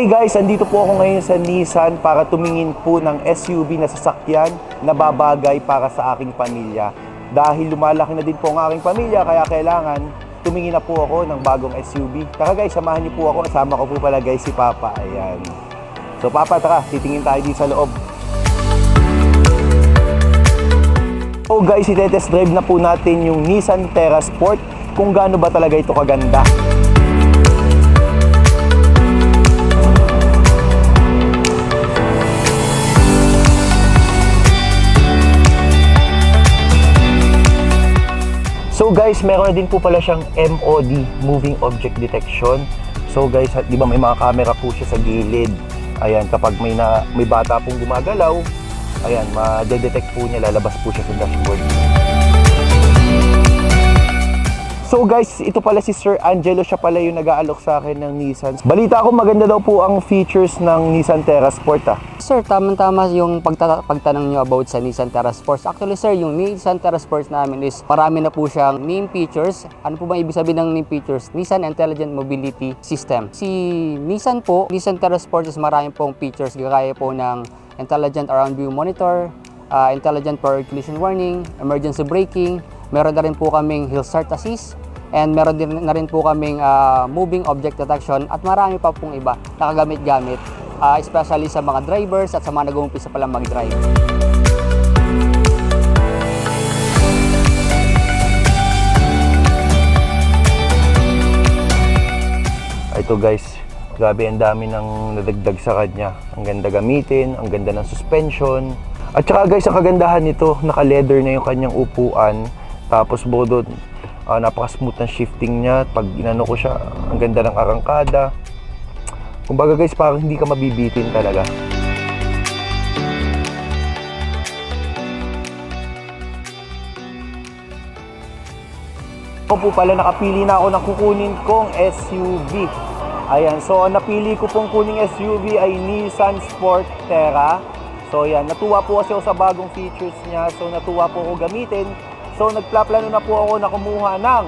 Okay guys, andito po ako ngayon sa Nissan para tumingin po ng SUV na sasakyan na babagay para sa aking pamilya. Dahil lumalaki na din po ang aking pamilya, kaya kailangan tumingin na po ako ng bagong SUV. Tara guys, samahan niyo po ako. Kasama ko po pala guys si Papa. Ayan. So Papa, tara, titingin tayo dito sa loob. So guys, itetest drive na po natin yung Nissan Terra Sport kung gaano ba talaga ito kaganda. So guys, meron na din po pala siyang MOD, Moving Object Detection. So guys, di ba may mga camera po siya sa gilid. Ayan, kapag may bata pong gumagalaw, ayan, ma-detect po niya, lalabas po siya sa dashboard. So guys, ito pala si Sir Angelo, siya pala yung nag-aalok sa akin ng Nissan. Balita ko maganda daw po ang features ng Nissan Terra Sport Sir, tamang-tama yung pagtanong nyo about sa Nissan Terra Sport. Actually sir, yung Nissan Terra Sport namin is marami na po siyang name features. Ano po ba ibig sabihin ng name features? Nissan Intelligent Mobility System. Si Nissan po, Nissan Terra Sport is marami pong features gaya po ng Intelligent Around View Monitor, Intelligent Power Collision Warning, Emergency Braking. Meron na rin po kaming Hill Start Assist, and meron din na rin po kaming Moving Object Detection, at marami pa pong iba na kagamit-gamit, especially sa mga drivers at sa mga nag-uumpisa pa lang mag-drive. Ito guys, grabe ang dami ng nadagdag sa kanya. Ang ganda gamitin, ang ganda ng suspension. At saka guys, ang kagandahan nito, naka-leather na yung kanyang upuan. Tapos bodo, napaka-smooth ng shifting niya. Pag inano ko siya, ang ganda ng arangkada. Kumbaga guys, parang hindi ka mabibitin talaga. Ako po pala, nakapili na ako ng kukunin kong SUV. Ayan, so ang napili ko pong kuning SUV ay Nissan Sport Terra. So yan, natuwa po kasi ako sa bagong features niya. So natuwa po ako gamitin. So nagplaplano na po ako na kumuha ng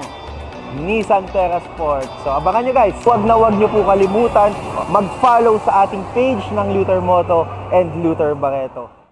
Nissan Terra Sport. So abangan nyo guys. Huwag nyo po kalimutan mag-follow sa ating page ng Luther Moto and Luther Barreto.